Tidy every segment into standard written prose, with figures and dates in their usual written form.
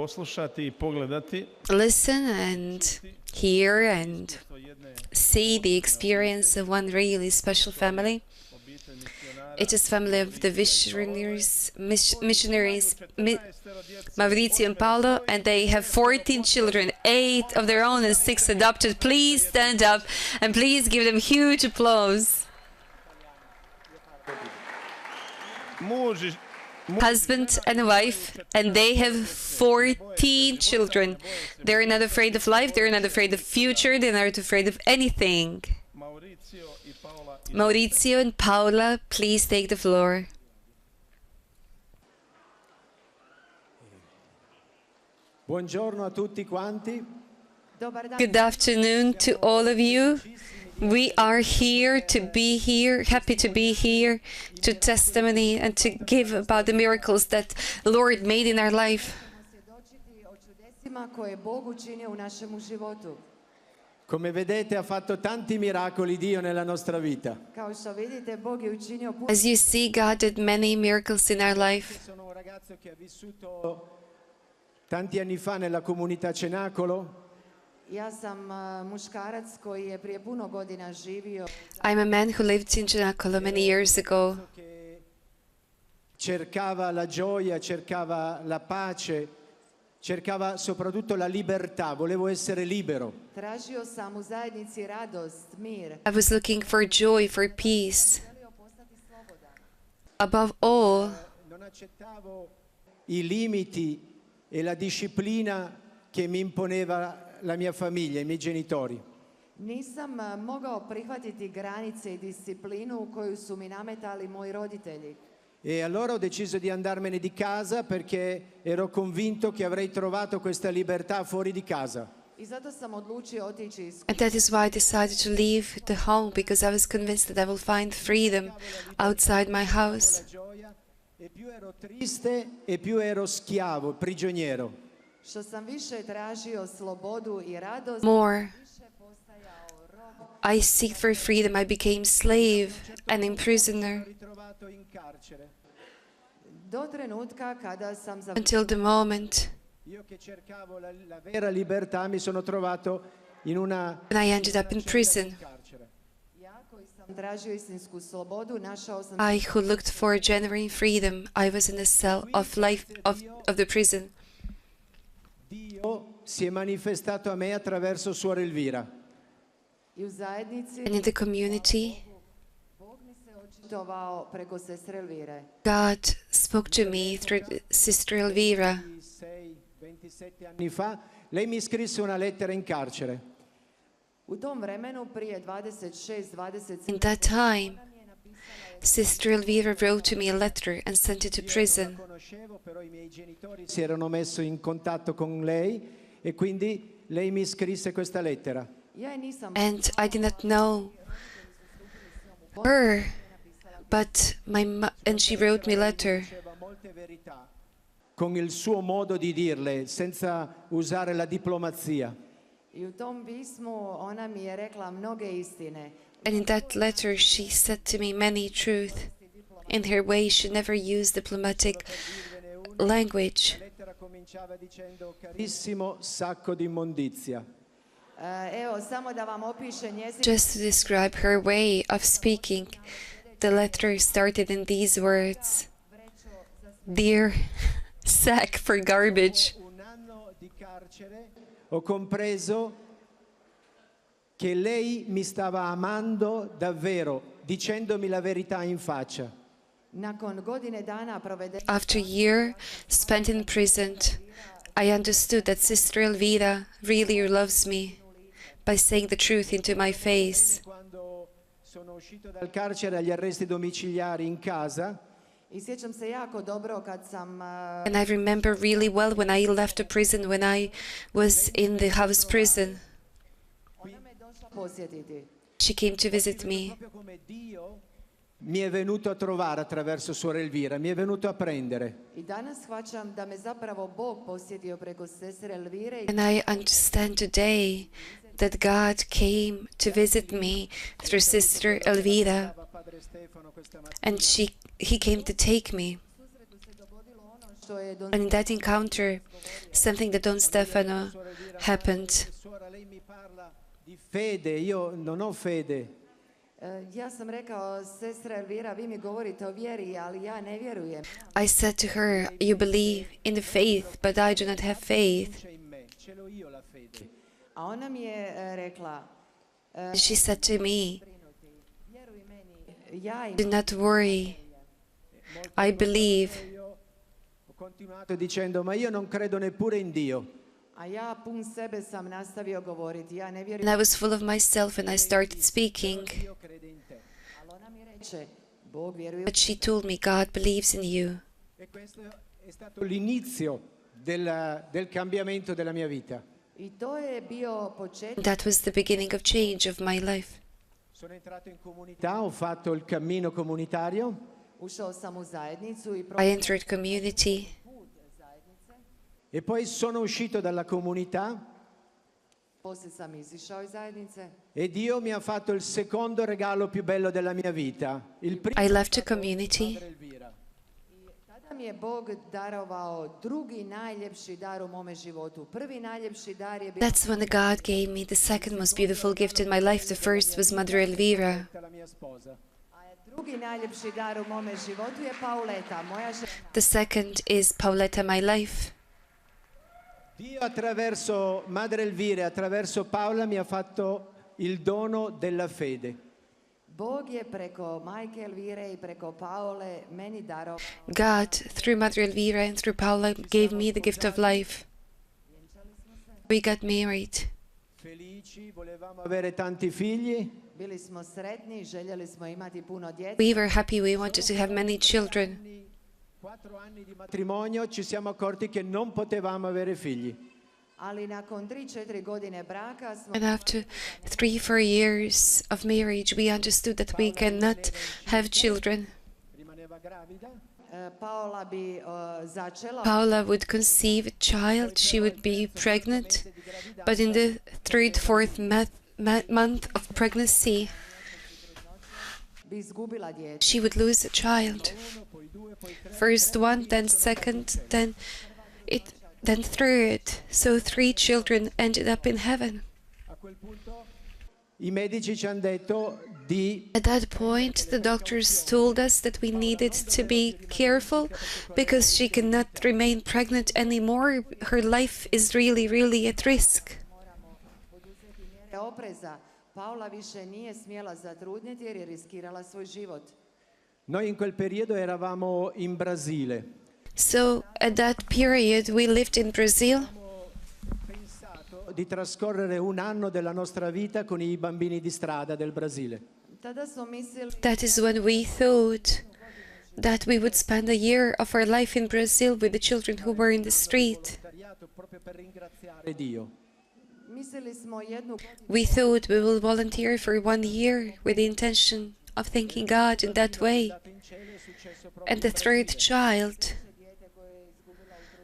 poslušati I pogledati. Listen and hear and see the experience of one really special family. It is family of the missionaries Maurizio and Paula, and they have 14 children, 8 of their own and 6 adopted. Please stand up and please give them huge applause. Husband and wife, and they have 14 children. They're not afraid of life, they're not afraid of future, they're not afraid of anything. Maurizio and Paula, please take the floor. Buongiorno a tutti quanti. Good afternoon to all of you. We are here to be here, happy to be here, to testimony and to give about the miracles that the Lord made in our life. Come vedete ha fatto tanti miracoli Dio nella nostra vita. As you see, God did many miracles in our life. Sono un ragazzo che ha vissuto tanti anni fa nella comunità Cenacolo. I'm a man who lived in Cenacolo many years ago. Cercava la gioia, cercava la pace, cercava soprattutto la libertà, volevo essere libero. I was looking for joy, for peace. Above all, Non accettavo I limiti e la disciplina che mi imponeva la mia famiglia, I miei genitori. Nisam mogao prihvatiti granice I disciplinu koju su mi nametali moji roditelji. E allora ho deciso di andarmene di casa perché ero convinto che avrei trovato questa libertà fuori di casa. I zato sam odlučio otići iz and that is why I decided to leave the home, because I was convinced that I will find freedom outside my house. E più ero triste e più ero schiavo, prigioniero. što sam više tražio slobodu I radost, More više postajao rob. I seek for freedom, I became slave and imprisoner Ritrovato in carcere. Do trenutka kada sam za until the moment Io che cercavo la vera libertà mi sono trovato in una when I ended up in prison. carcere. ja koji sam tražio istinsku slobodu, našao sam I who looked for genuine freedom, I was in the cell of life of the prison. Dio si è manifestato a me attraverso Suor Elvira. I u zajednici. And in the community, Bog mi se očitovao preko sestre Elvire. God spoke to me through Sister Elvira. 27 anni fa, lei mi scrisse una lettera in carcere. U tom vremenu prije 26-27 In that time, Sister Elvira wrote to me a letter and sent it to prison. La conoscevo, però I miei genitori si erano messi in contatto con lei e quindi lei mi scrisse questa lettera. ja je nisam And I did not know her, but and she wrote me a letter. Diceva molte verità con il suo modo di dirle, senza usare la diplomazia. I u tom pismu ona mi je rekla mnoge istine. And in that letter, she said to me many truth. In her way, she never used diplomatic language. La lettera cominciava dicendo: carissimo sacco di immondizia. Evo, samo da vam opiše njezin Just to describe her way of speaking, the letter started in these words: "Dear sack for garbage." Un anno di carcere ho compreso che lei mi stava amando davvero, dicendomi la verità in faccia. nakon godine dana provede After a year spent in prison, I understood that Sister Elvira really loves me by saying the truth into my face. Quando sono uscito dal carcere agli arresti domiciliari in casa, I sjećam se jako dobro kad sam And I remember really well when I left the prison, when I was in the house prison. ona me došla posjetiti. She came to visit me. proprio come Dio mi è venuto a trovare attraverso Suor Elvira, mi è venuto a prendere. I danas shvaćam da me zapravo Bog posjetio preko sestre Elvire And I understand today that God came to visit me through Sister Elvira, Padre Stefano questa mattina. and he came to take me. And in that encounter, something that Don Stefano happened. Fede, io non ho fede. Ja sam rekao, sestra Elvira, vi mi govorite o vjeri, ali ja ne vjerujem. I said to her, you believe in the faith, but I do not have faith. A ona mi je rekla, She said to me, vjeruj meni, ja do not worry, I believe. Ho continuato dicendo, ma io non credo neppure in Dio. A ja pun sebe sam nastavio govoriti, ja ne And vjerujem. I was full of myself and I started speaking. Ali ona mi reče, Bog vjeruje. But she told me, God believes in you. E questo è stato l'inizio del cambiamento della mia vita. I to je bio početak. That was the beginning of change of my life. Sono entrato in comunità, ho fatto il cammino comunitario. Ušao sam u zajednicu i I entered community. E poi sono uscito dalla comunità poslije sam izišao iz zajednice. e Dio mi ha fatto il secondo regalo più bello della mia vita. Il primo I left a community. Tada mi je Bog darovao drugi najljepši dar u mome životu. Prvi najljepši dar je bio That's when God gave me the second most beautiful gift in my life. The first was Mother Elvira. la mia sposa. drugi najljepši dar u mome životu je Pauleta, moja žena. The second is Pauletta, my life. Dio attraverso Madre Elvira, attraverso Paola mi ha fatto il dono della fede. Bog je preko majke Elvire i preko Paole meni darovao. God, through Mother Elvira and through Paula, gave me the gift of life. We got married. Felici, volevamo avere tanti figli. Bili smo sretni, željeli smo imati puno djece. We were happy. We wanted to have many children. 4 anni di matrimonio ci siamo accorti che non potevamo avere figli. Ali nakon 3-4 godine braka smo And after 3-4 years of marriage, we understood that we cannot have children. Rimaneva gravida. Paola bi začela. Paula would conceive a child. She would be pregnant. But in the 3rd, 4th month of pregnancy, Bi izgubila dijete. she would lose a child. First one, then second, then third. So 3 children ended up in heaven. A quel punto i medici ci hanno detto di At that point, the doctors told us that we needed to be careful because she cannot remain pregnant anymore. Her life is really, really at risk. Mjere opreza. Paola više nije smjela zatrudnjeti jer je riskirala svoj život. Noi in quel periodo eravamo in Brasile. So at that period, we lived in Brazil. Pensato di trascorrere un anno della nostra vita con i bambini di strada del Brasile. Tada smo mislili That is when we thought that we would spend a year of our life in Brazil with the children who were in the street. Proprio per ringraziare Dio. Mislili smo jednu We thought we will volunteer for 1 year with the intention of thanking God in that way. And the 3rd child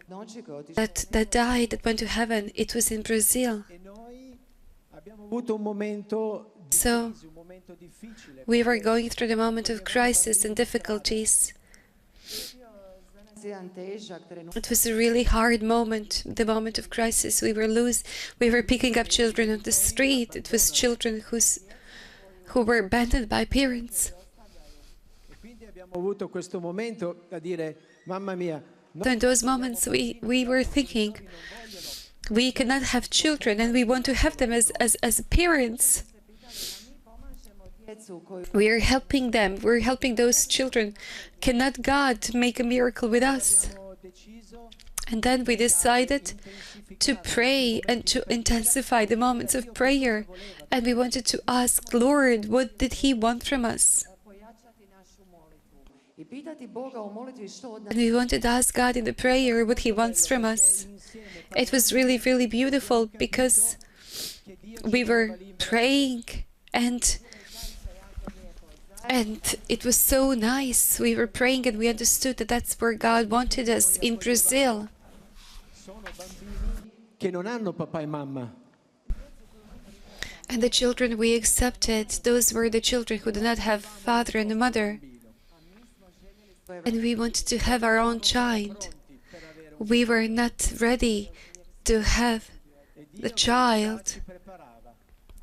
noći koje je otišla. that died, that went to heaven, it was in Brazil. E noi abbiamo avuto un momento So un momento difficile. we were going through the moment of crisis and difficulties. Za nas jedan težak trenutak. It was a really hard moment, the moment of crisis. We were picking up children on the street. It was children who were abandoned by parents. E quindi abbiamo avuto questo momento da dire, mamma mia, So in those moments we were thinking, we cannot have children and we want to have them as parents. Djecu koju We are helping them. We're helping those children. Cannot God make a miracle with us? ho deciso And then we decided to pray and to intensify the moments of prayer. And we wanted to ask, Lord, what did He want from us? pojačati našu molitvu i pitati Boga u molitvi što od nas. And we wanted to ask God in the prayer what He wants from us. It was really, really beautiful because we were praying and it was so nice. We were praying and we understood that that's where God wanted us, in Brazil. sono bambini che non hanno papà e mamma. And the children we accepted, those were the children who did not have father and a mother. And we wanted to have our own child. we were not ready to have the child.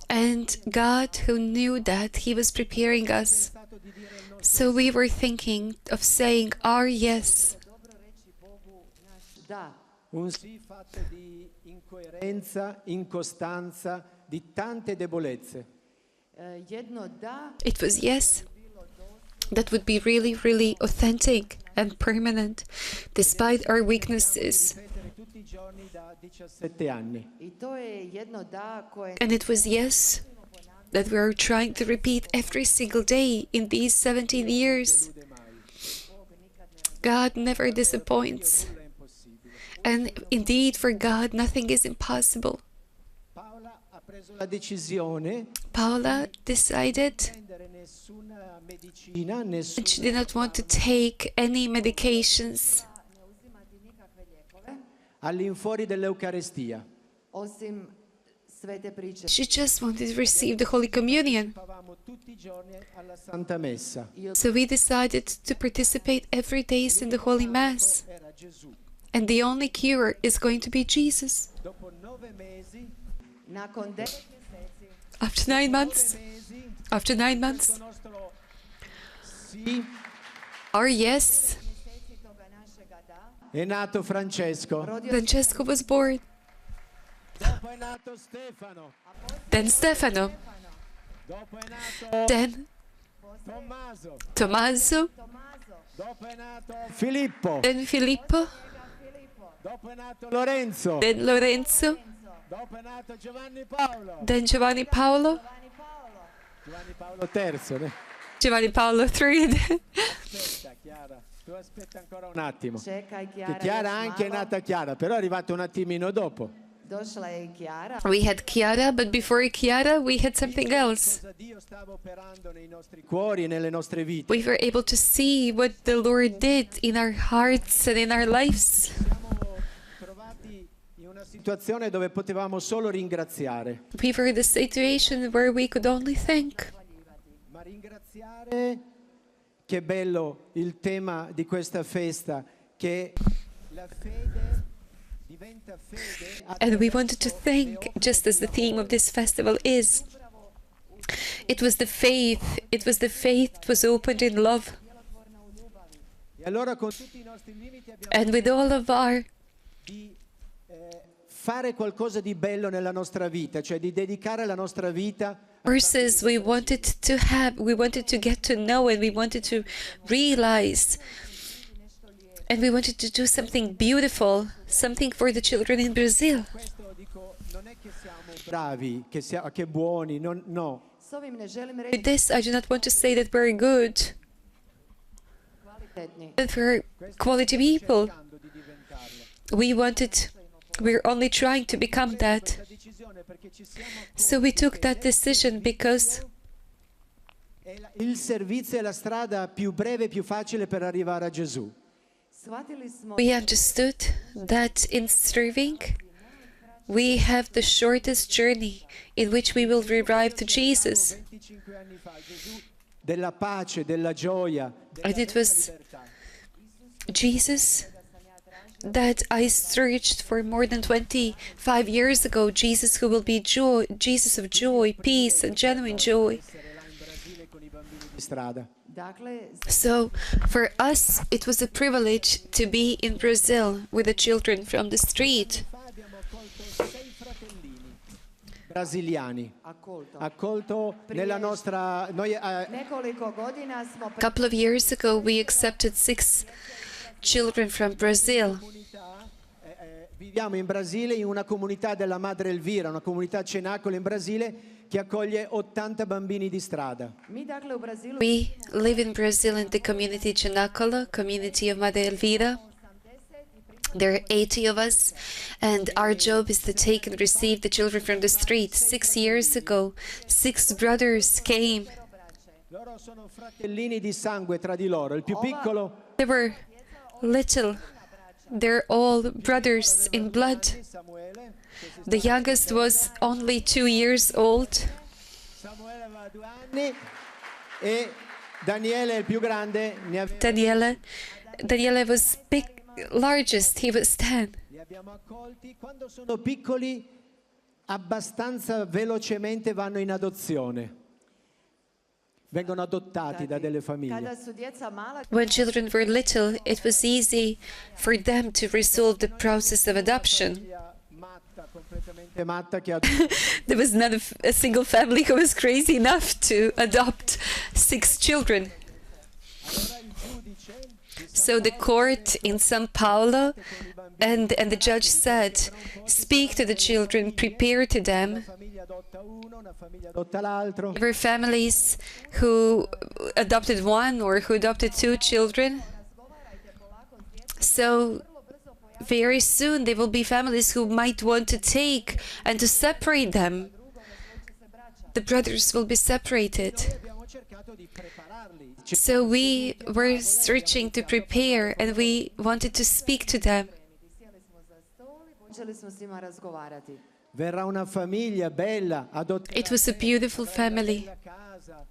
And God, who knew that, He was preparing us. So we were thinking of saying our yes. Un sì fatto di incoerenza, incostanza, di tante debolezze. It was yes that would be really, really authentic and permanent, despite our weaknesses. Tutti i giorni da 17 anni. And it was yes that we are trying to repeat every single day in these 17 years. God never disappoints. And indeed, for God, nothing is impossible. Paula ha preso la decisione Paula decided di prendere nessuna medicina, that she did not want to take any medications all'infuori dell'Eucarestia. She just wanted to receive the Holy Communion. Partecipavamo tutti i giorni alla Santa Messa. So we decided to participate every day in the Holy Mass. Era Gesù. And the only cure is going to be Jesus. Dopo 9 mesi, After 9 months, after 9 months, il nostro sì, our yes, è nato Francesco. Francesco was born. Dopo è nato Stefano. Then Stefano. Dopo è nato Then Tommaso. Tommaso. Dopo è nato Filippo. Then Filippo. Dopo è nato Lorenzo. Then Lorenzo. Dopo è nato Giovanni Paolo. Then Giovanni Paolo. Giovanni Paolo III. Ne? Giovanni Paolo III. Aspetta Chiara, tu aspetta ancora un attimo. Che Chiara anche è nata Chiara, però è arrivata un attimino dopo. We had Chiara, but before Chiara, we had something else. Cosa Dio stava operando nei nostri cuori e nelle nostre vite. We were able to see what the Lord did in our hearts and in our lives. Siamo trovati in una situazione dove potevamo solo ringraziare. We were in a situation where we could only thank. Ma ringraziare, che bello il tema di questa festa, che la fede diventa fede. And we wanted to thank, just as the theme of this festival is. It was the faith that was opened in love. E allora con tutti i nostri limiti abbiamo And with all of our di fare qualcosa di bello nella nostra vita, cioè di dedicare la nostra vita verses we wanted to get to know, and we wanted to realize, and we wanted to do something beautiful, something for the children in Brazil. Questo dico, non è che siamo bravi, che buoni, no. With this, I do not want to say that we're good, that we're quality people. Cercando di diventarlo. We're only trying to become that. La decisione perché ci siamo So we took that decision because è il servizio è la strada più breve e più facile per arrivare a Gesù. we understood that in serving, we have the shortest journey in which we will arrive to Jesus. 25 anni fa Gesù della pace, della gioia, And it was Jesus that I searched for more than 25 years ago. Jesus who will be joy, Jesus of joy, peace, and genuine joy. essere là in Brasile con i bambini di strada. So for us, it was a privilege to be in Brazil with the children from the street. Fa abbiamo accolto 6 fratellini brasiliani. Accolto nella nostra noi A couple of years ago, we accepted 6 children from Brazil. viviamo in Brasile in una comunità della Madre Elvira, una comunità Cenacolo in Brasile che accoglie 80 bambini di strada. We live in Brazil in the community Cenacolo, community of Madre Elvira. There are 80 of us, and our job is to take and receive the children from the street. 6 years ago, 6 brothers came. Loro sono fratellini di sangue tra di loro. Il più piccolo They were little. They're all brothers in blood. Samuele. The youngest was only 2 years old. Samuele aveva 2 anni e Daniele il più grande ne aveva Daniela was big. largest, he was 10. Li abbiamo accolti. Quando sono piccoli, abbastanza velocemente vanno in adozione. Vengono adottati da delle famiglie. Kada su djeca mala, When children were little, it was easy for them to resolve the process of adoption. Matta, completamente matta, che There was not a single family who was crazy enough to adopt 6 children. So the court in São Paulo and the judge said, speak to the children, prepare to them. There were families who adopted 1 or who adopted 2 children. So very soon there will be families who might want to take and to separate them. The brothers will be separated. So we were searching to prepare and we wanted to speak to them. počeli smo s njima razgovarati. Verrà una famiglia bella, It was a beautiful family. casa,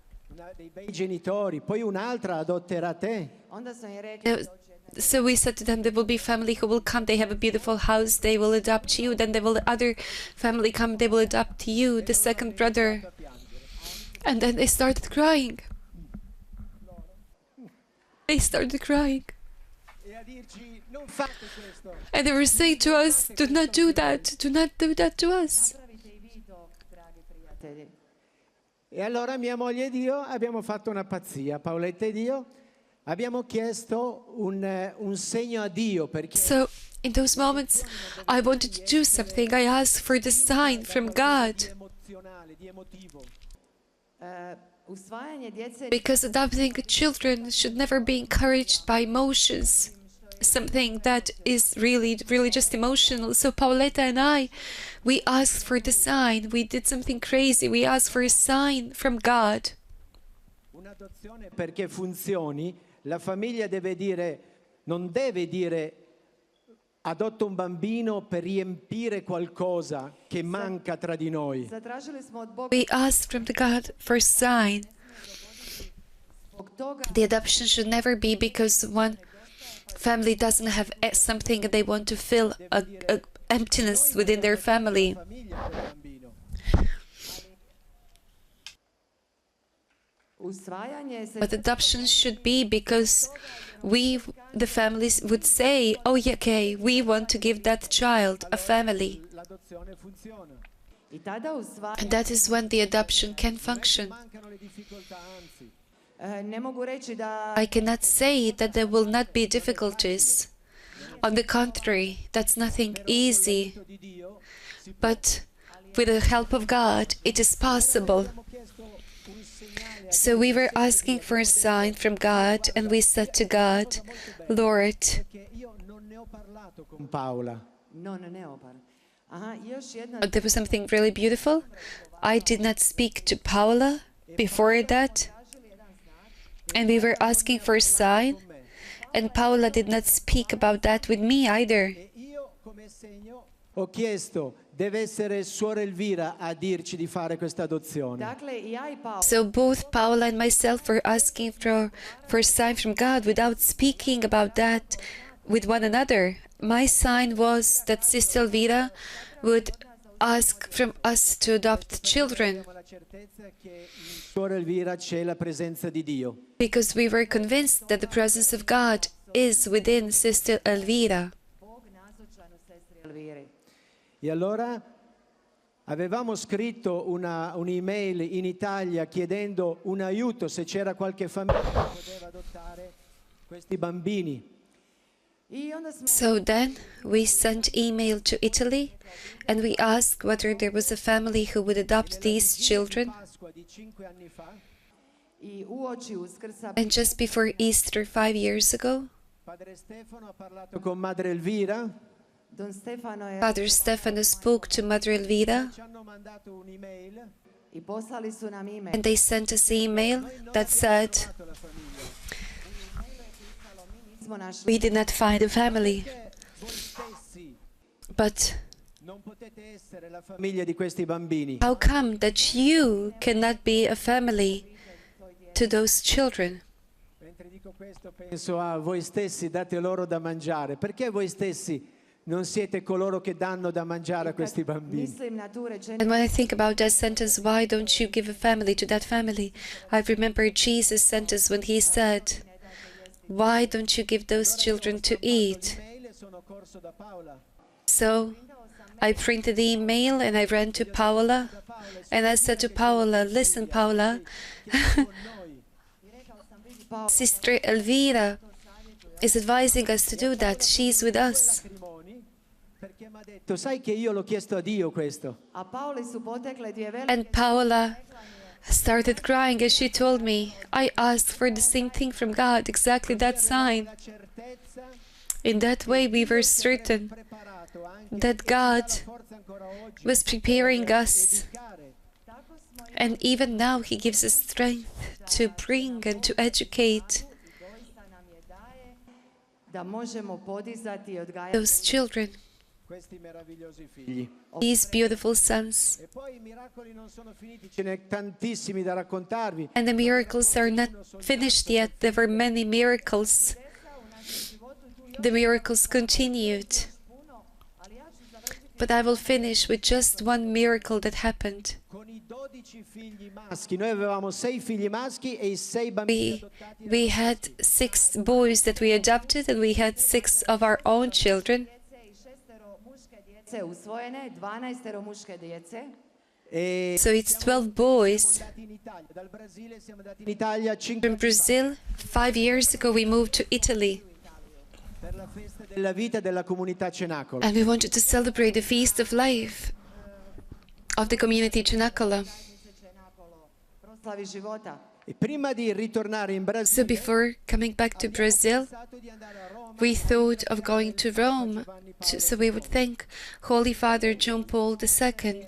dei bei genitori, poi un'altra adotterà te. Onda sam je rekla, So we said to them, there will be family who will come, they have a beautiful house, they will adopt you. Then there will other family come, they will adopt you, the second brother. And then they started crying. They started crying. E a dirci, non fate questo. And they were saying to us, do not do that to us. napravite i vi to, dragi prijatelji. E allora mia moglie ed io abbiamo fatto una pazzia, Paoletta ed io abbiamo chiesto un segno a Dio perché So in those moments, I wanted to do something. I asked for the sign from God. emozionale, di emotivo. Usvajanje djece Because adopting children should never be encouraged by emotions, something that is really just emotional. So Paoletta and I, we asked for the sign. We did something crazy. We asked for a sign from God. Un'adozione perché funzioni, la famiglia deve dire, non deve dire adotto un bambino per riempire qualcosa che manca tra di noi. zatražili smo od Boga We asked from the God for a sign. zbog toga The adoption should never be because one family doesn't have something and they want to fill a emptiness within their family. Famiglia del bambino. usvajanje se But adoption should be because we, the families, would say, oh, yeah, okay, we want to give that child a family. L'adozione funziona. i tada usvajanje And that is when the adoption can function. Mancano le difficoltà, anzi. ne mogu reći da I cannot say that there will not be difficulties. On the contrary, that's nothing easy. Di Dio But with the help of God, it is possible. abbiamo chiesto un segnale So we were asking for a sign from God, and we said to God, Lord, perché io non ne ho parlato con Paola. non ne opar. Aha, još jedna there was something really beautiful. I did not speak to Paula before that, and we were asking for a sign, and Paula did not speak about that with me either. E io come segno ho chiesto, deve essere Suor Elvira a dirci di fare questa adozione. dakle i ja i Paula So both Paula and myself were asking for a sign from God without speaking about that with one another. My sign was that Sister Elvira would ask from us to adopt children, Abbiamo la certezza che in Suor Elvira c'è la presenza di Dio. because we were convinced that the presence of God is within Sister Elvira. Bog nazočan u sestri Elviri. E allora avevamo scritto un'email in Italia chiedendo un aiuto se c'era qualche famiglia che poteva adottare questi bambini. I onda smo So then we sent email to Italy, and we asked whether there was a family who would adopt these children. Pasqua di 5 anni fa, i uoči Uskrsa And just before Easter 5 years ago, Padre Stefano ha parlato con Madre Elvira, Don Stefano je Father Stefano spoke to Mother Elvira, ci hanno mandato un'email, i poslali su nam ime. and they sent us email that said, la famiglia. Smo našli we did not find a family, Voi stessi but non potete essere la famiglia di questi bambini. how come that you cannot be a family to those children? Mentre dico questo penso a voi stessi, date loro da mangiare. Perché voi stessi non siete coloro che danno da mangiare a questi bambini? And when I think about that sentence, why don't you give a family to that family? I remember Jesus' sentence when he said, why don't you give those children to eat? So I printed the email and I ran to Paula and I said to Paula, listen Paula, Sister Elvira is advising us to do that. She's with us. Sai che io l'ho chiesto a Dio questo. And Paula started crying as she told me, I asked for the same thing from God, exactly that sign. In that way we were certain that God was preparing us. And even now He gives us strength to bring and to educate those children, these beautiful sons. And the miracles are not finished yet. There were many miracles. The miracles continued. But I will finish with just one miracle that happened. We had 6 boys that we adopted, and we had 6 of our own children. So it's 12 boys. From Brazil, 5 years ago we moved to Italy. And we wanted to celebrate the feast of life of the community Cenacolo. So before coming back to Brazil, we thought of going to Rome, so we would thank Holy Father John Paul II.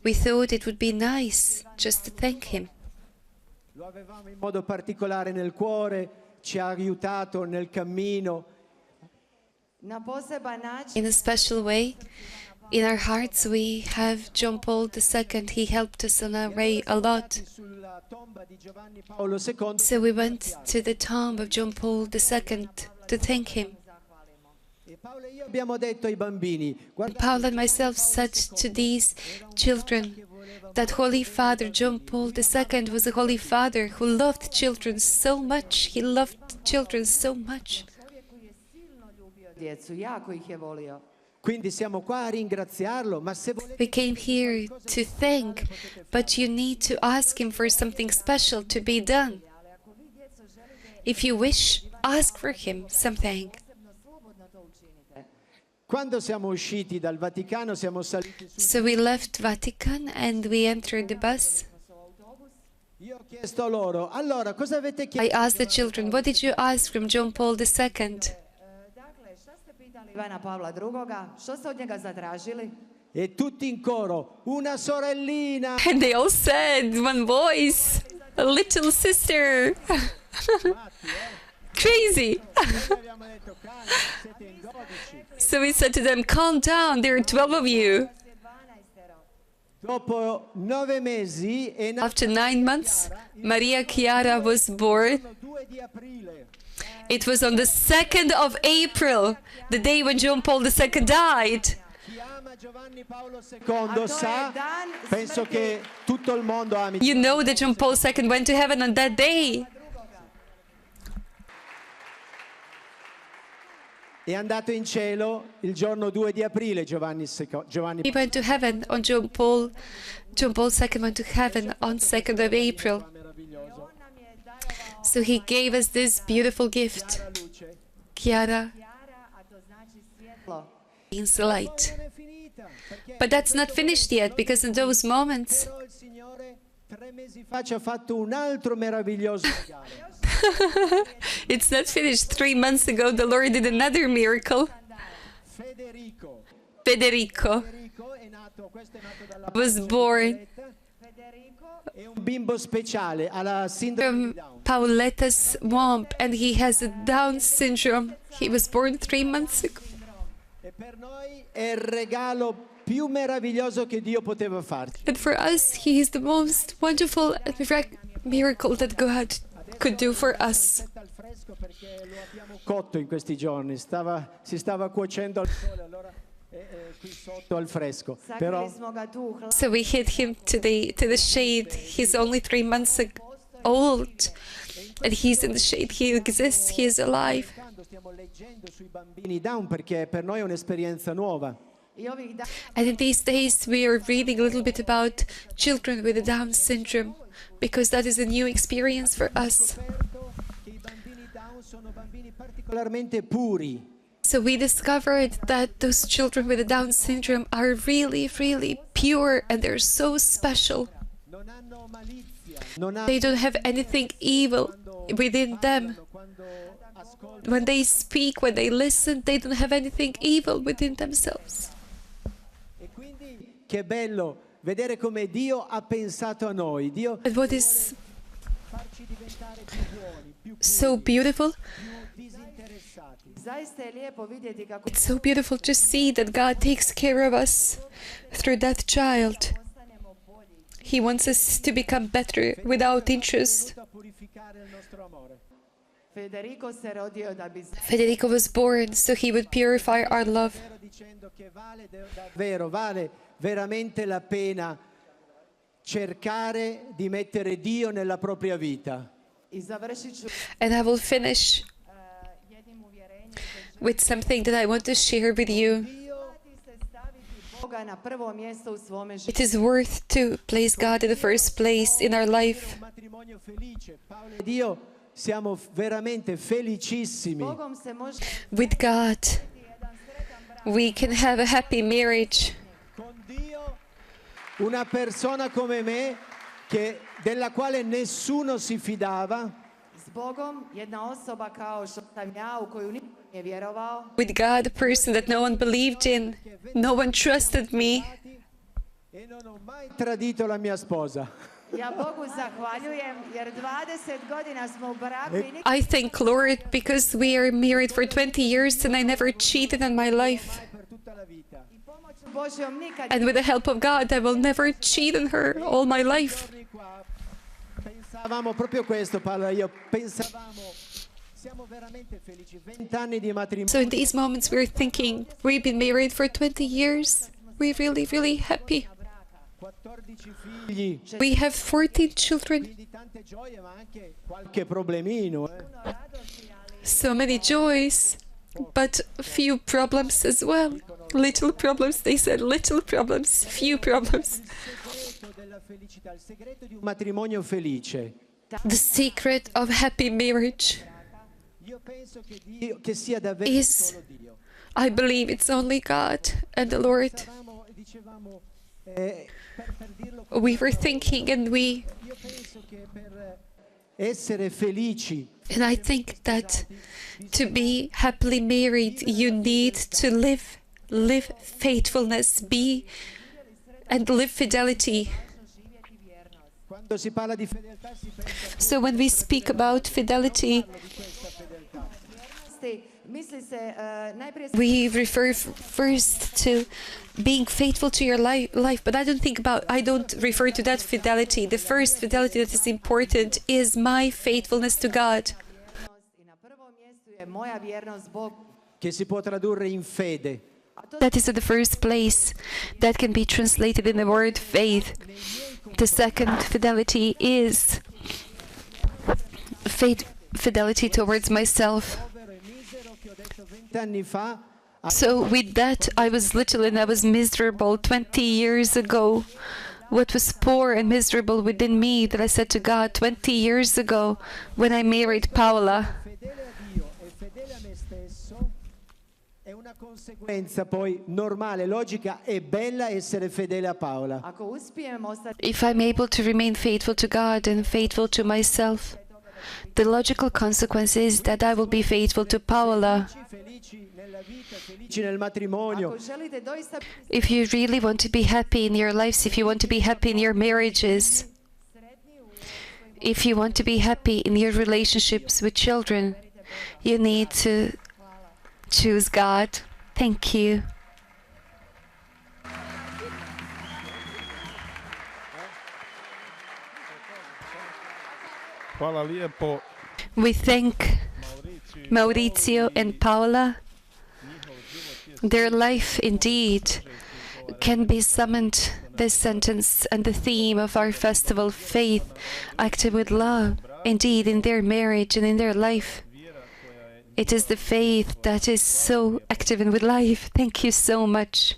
We thought it would be nice just to thank him. Lo avevamo in modo particolare nel cuore, ci ha aiutato nel cammino. In a special way, in our hearts we have John Paul II. He helped us on our way a lot. So we went to the tomb of John Paul II to thank him. Paula and myself said to these children that Holy Father John Paul II was a Holy Father who loved children so much. He loved children so much. We came here to thank, but you need to ask him for something special to be done. If you wish, ask for him something. So we left Vatican and we entered the bus. I asked the children, what did you ask from John Paul II? And they all said, one voice, a little sister. Crazy. So we said to them, calm down, there are 12 of you. After 9 months, Maria Chiara was born. It was on the 2nd of April, the day when John Paul II died. You know that John Paul II went to heaven on that day. È andato in cielo il giorno 2 di aprile Giovanni. He went to heaven on John Paul II went to heaven on 2nd of April. So he gave us this beautiful gift. Chiara means light. But that's not finished yet, because in those moments it's not finished. 3 months ago, the Lord did another miracle. Federico was born from Pauletta's womb, and he has a Down syndrome. He was born 3 months ago. And for us, he is the most wonderful and miracle that God could do for us. Cotto in questi giorni, si stava cuocendo al sole, allora qui sotto al fresco. Però So we hid him to the shade. He's only 3 months old, and he's in the shade. He exists. He is alive. stiamo leggendo sui bambini Down perché per noi è un'esperienza nuova. And in these days we are reading a little bit about children with Down syndrome, because that is a new experience for us. I bambini Down sono bambini particolarmente puri. So we discovered that those children with Down syndrome are really, really pure, and they're so special. Non hanno malizia, They don't have anything evil within them. When they speak, when they listen, they don't have anything evil within themselves. E quindi che bello vedere come Dio ha pensato a noi. Dio And what is farci diventare più buoni, più so beautiful, disinteressati. it's so beautiful to see that God takes care of us through that child. He wants us to become better without interest. A purificare il nostro amore. Federico was born so he would purify our love. Dicendo che vale veramente la pena cercare di mettere Dio nella propria vita. And I will finish with something that I want to share with you. It is worth to place God in the first place in our life. Matrimonio felice. Paula e Dio siamo veramente felicissimi. With God, we can have a happy marriage. Con Dio, una persona come me della quale nessuno si fidava. With God, a person that no one believed in, no one trusted me. E non ho mai tradito la mia sposa. I thank Lord because we are married for 20 years and I never cheated in my life. Per tutta la vita. And with the help of God, I will never cheat on her all my life. Pensavamo proprio questo, Paola e io pensavamo siamo veramente felici, 20 anni di matrimonio. So in these moments, we're thinking, we've been married for 20 years. We're really, really happy. 14 figli, We have 14 children. quindi tante gioie ma anche qualche problemino. So many joys, but few problems as well. Little problems, they said, little problems, few problems. Il segreto di un matrimonio felice. The secret of happy marriage Io penso che sia davvero is, solo Dio. I believe it's only God and the Lord. Dicevamo, per dirlo, We were thinking and io penso che per essere felici and I think that to be happily married, you need to live faithfulness, and live fidelity. quando si parla di fedeltà si pensa So when we speak about fidelity, we refer first to being faithful to your life, but I don't refer to that fidelity. The first fidelity that is important is my faithfulness to God. che si può tradurre in fede. That is at the first place. That can be translated in the word faith. The second fidelity is fidelity towards myself. 20 anni fa So with that, I was little and I was miserable 20 years ago. What was poor and miserable within me that I said to God 20 years ago when I married Paula. fedele a Dio e fedele a me stesso è una conseguenza poi normale, logica e bella essere fedele a Paola. If I'm able to remain faithful to God and faithful to myself, the logical consequence is that I will be faithful to Paula. Felici nella vita, felici nel matrimonio. If you really want to be happy in your lives, if you want to be happy in your marriages, if you want to be happy in your relationships with children, you need to choose God. Thank you. Hvala lijepo. We thank Maurizio and Paula. Their life indeed can be summoned, this sentence and the theme of our festival, faith acted with love. Indeed, in their marriage and in their life, it is the faith that is so active and with life. Thank you so much.